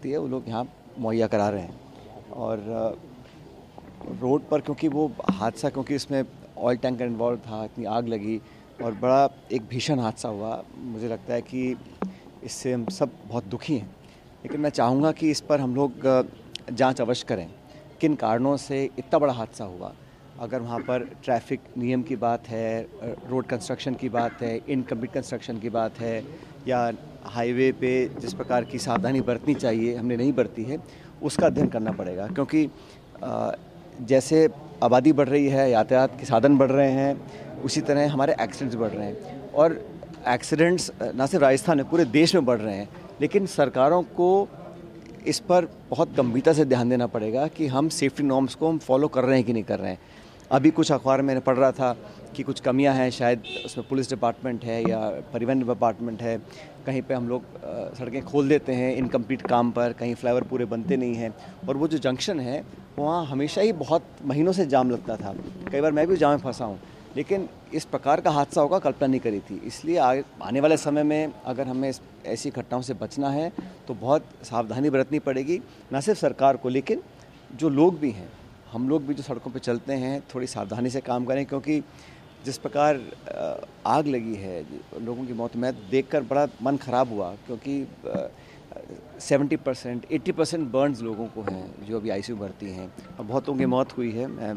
लगती है वो लोग यहाँ मुहैया करा रहे हैं। और रोड पर क्योंकि वो हादसा, क्योंकि इसमें ऑयल टैंकर इन्वॉल्व था, इतनी आग लगी और बड़ा एक भीषण हादसा हुआ, मुझे लगता है कि इससे हम सब बहुत दुखी हैं। लेकिन मैं चाहूँगा कि इस पर हम लोग जांच अवश्य करें, किन कारणों से इतना बड़ा हादसा हुआ। अगर वहाँ पर ट्रैफिक नियम की बात है, रोड कंस्ट्रक्शन की बात है, इनकम्प्लीट कंस्ट्रक्शन की बात है, या हाईवे पे जिस प्रकार की सावधानी बरतनी चाहिए हमने नहीं बरती है, उसका अध्ययन करना पड़ेगा। क्योंकि जैसे आबादी बढ़ रही है, यातायात के साधन बढ़ रहे हैं, उसी तरह हमारे एक्सीडेंट्स बढ़ रहे हैं। और एक्सीडेंट्स न सिर्फ राजस्थान में, पूरे देश में बढ़ रहे हैं। लेकिन सरकारों को इस पर बहुत गंभीरता से ध्यान देना पड़ेगा कि हम सेफ्टी नॉर्म्स को हम फॉलो कर रहे हैं कि नहीं कर रहे हैं। अभी कुछ अखबार में मैंने पढ़ रहा था कि कुछ कमियां हैं, शायद उसमें पुलिस डिपार्टमेंट है या परिवहन डिपार्टमेंट है, कहीं पे हम लोग सड़कें खोल देते हैं इनकम्प्लीट काम पर, कहीं फ्लाईओवर पूरे बनते नहीं हैं। और वो जो जंक्शन है वहाँ हमेशा ही बहुत महीनों से जाम लगता था, कई बार मैं भी जाम में फंसा हूँ। लेकिन इस प्रकार का हादसा होगा कल्पना नहीं करी थी। इसलिए आने वाले समय में अगर हमें ऐसी घटनाओं से बचना है तो बहुत सावधानी बरतनी पड़ेगी, न सिर्फ सरकार को लेकिन जो लोग भी हैं, हम लोग भी जो सड़कों पे चलते हैं थोड़ी सावधानी से काम करें। क्योंकि जिस प्रकार आग लगी है, लोगों की मौत, मैं देखकर बड़ा मन ख़राब हुआ। क्योंकि 70% 80% बर्न्स लोगों को हैं जो अभी आईसीयू भर्ती हैं और बहुतों की मौत हुई है। मैं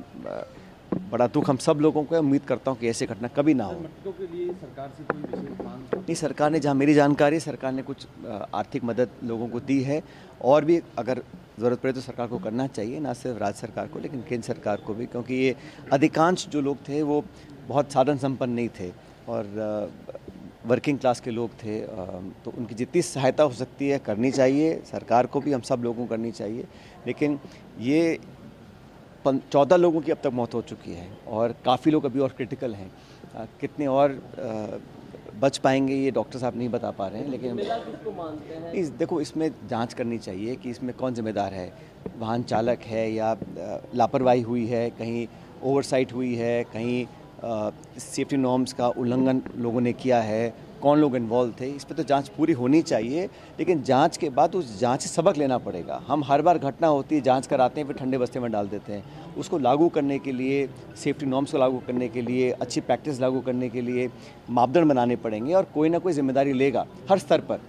बड़ा दुख हम सब लोगों को है, उम्मीद करता हूँ कि ऐसी घटना कभी ना हो। मृतकों के लिए सरकार से कोई विशेष मांग? नहीं, सरकार ने, जहाँ मेरी जानकारी, सरकार ने कुछ आर्थिक मदद लोगों को दी है, और भी अगर ज़रूरत पड़े तो सरकार को करना चाहिए, ना सिर्फ राज्य सरकार को लेकिन केंद्र सरकार को भी। क्योंकि ये अधिकांश जो लोग थे वो बहुत साधन संपन्न नहीं थे और वर्किंग क्लास के लोग थे, तो उनकी जितनी सहायता हो सकती है करनी चाहिए, सरकार को भी, हम सब लोगों को करनी चाहिए। लेकिन ये 14 लोगों की अब तक मौत हो चुकी है और काफ़ी लोग अभी और क्रिटिकल हैं। कितने और बच पाएंगे ये डॉक्टर साहब नहीं बता पा रहे हैं। लेकिन किसको मानते हैं? देखो, इसमें जांच करनी चाहिए कि इसमें कौन जिम्मेदार है, वाहन चालक है या लापरवाही हुई है, कहीं ओवरसाइट हुई है, कहीं सेफ्टी नॉर्म्स का उल्लंघन लोगों ने किया है, कौन लोग इन्वॉल्व थे, इस पर तो जांच पूरी होनी चाहिए। लेकिन जांच के बाद उस जांच से सबक लेना पड़ेगा। हम हर बार घटना होती है, जांच कराते हैं, फिर ठंडे बस्ते में डाल देते हैं। उसको लागू करने के लिए, सेफ्टी नॉर्म्स को लागू करने के लिए, अच्छी प्रैक्टिस लागू करने के लिए मापदंड बनाने पड़ेंगे और कोई ना कोई जिम्मेदारी लेगा हर स्तर पर,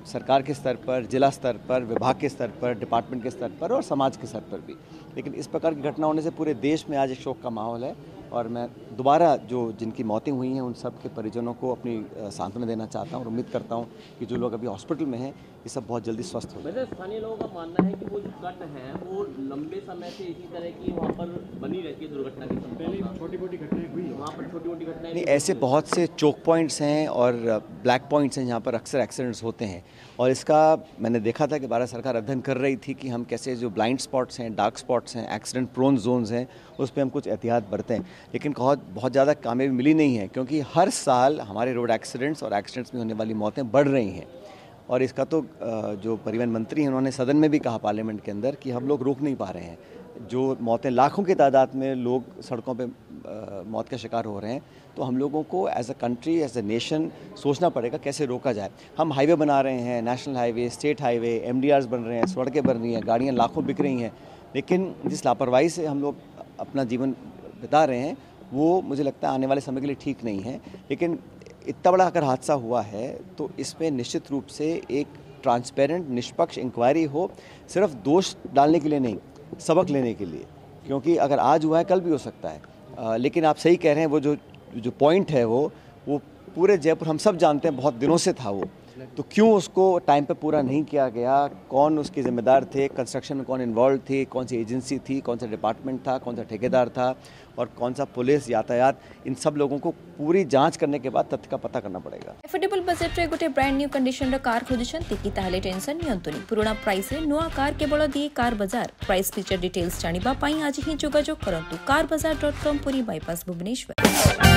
सरकार के स्तर पर, जिला स्तर पर, विभाग के स्तर पर, डिपार्टमेंट के स्तर पर और समाज के स्तर पर भी। लेकिन इस प्रकार की घटना होने से पूरे देश में आज एक शोक का माहौल है और मैं दोबारा जो जिनकी मौतें हुई हैं उन सब के परिजनों को अपनी सांत्वना देना चाहता हूँ और उम्मीद करता हूँ कि जो लोग अभी हॉस्पिटल में हैं ये सब बहुत जल्दी स्वस्थ हो। वैसे स्थानीय लोगों का मानना है कि वो जो कट है वो लंबे समय से इसी तरह की वहाँ पर बनी रहती है, दुर्घटना की संभावना। छोटी-मोटी घटनाएं हुई वहाँ पर, छोटी-मोटी घटनाएं नहीं, ऐसे बहुत से चोक पॉइंट्स हैं और ब्लैक पॉइंट्स हैं जहाँ पर अक्सर एक्सीडेंट्स होते हैं। और इसका मैंने देखा था कि भारत सरकार अध्ययन कर रही थी कि हम कैसे जो ब्लाइंड स्पॉट्स हैं, डार्क स्पॉट्स हैं, एक्सीडेंट प्रोन जोन्स हैं, उस पर हम कुछ एहतियात बरतें। लेकिन बहुत ज़्यादा कामयाबी मिली नहीं है क्योंकि हर साल हमारे रोड एक्सीडेंट्स और एक्सीडेंट्स में होने वाली मौतें बढ़ रही हैं। और इसका तो जो परिवहन मंत्री हैं उन्होंने सदन में भी कहा पार्लियामेंट के अंदर कि हम लोग रोक नहीं पा रहे हैं। जो मौतें लाखों की तादाद में लोग सड़कों पे मौत का शिकार हो रहे हैं, तो हम लोगों को as a country, as a nation सोचना पड़ेगा कैसे रोका जाए। हम हाईवे बना रहे हैं, national highway, state highway, MDRs बन रहे हैं, सड़कें बन रही हैं, गाड़ियाँ लाखों बिक रही हैं। लेकिन जिस लापरवाही से हम लोग अपना जीवन बिता रहे हैं वो मुझे लगता है आने वाले समय के लिए ठीक नहीं है। लेकिन इतना बड़ा अगर हादसा हुआ है तो इसमें निश्चित रूप से एक ट्रांसपेरेंट, निष्पक्ष इंक्वायरी हो, सिर्फ दोष डालने के लिए नहीं, सबक लेने के लिए। क्योंकि अगर आज हुआ है कल भी हो सकता है। लेकिन आप सही कह रहे हैं, वो जो पॉइंट है वो पूरे जयपुर हम सब जानते हैं बहुत दिनों से था वो, तो क्यों उसको टाइम पे पूरा नहीं किया गया, कौन उसके जिम्मेदार थे, कंस्ट्रक्शन में कौन इन्वॉल्व थे, कौन सी एजेंसी थी, कौन सा डिपार्टमेंट था, कौन सा ठेकेदार था और कौन सा पुलिस, यातायात, इन सब लोगों को पूरी जांच करने के बाद तथ्य का पता करना पड़ेगा। एफोर्डेबल बजेट रे गोटे ब्रांड न्यू कंडीशन रो कार खोजुछंती कि ताहले टेंशन नियंतुनी। पुराना प्राइस रे नुआ कार केवल दिए कार बाजार। प्राइस फीचर डिटेल्स जानिबा पई आज ही जोगाजोग करंतु carbazaar.com पुरी बाईपास भुवनेश्वर।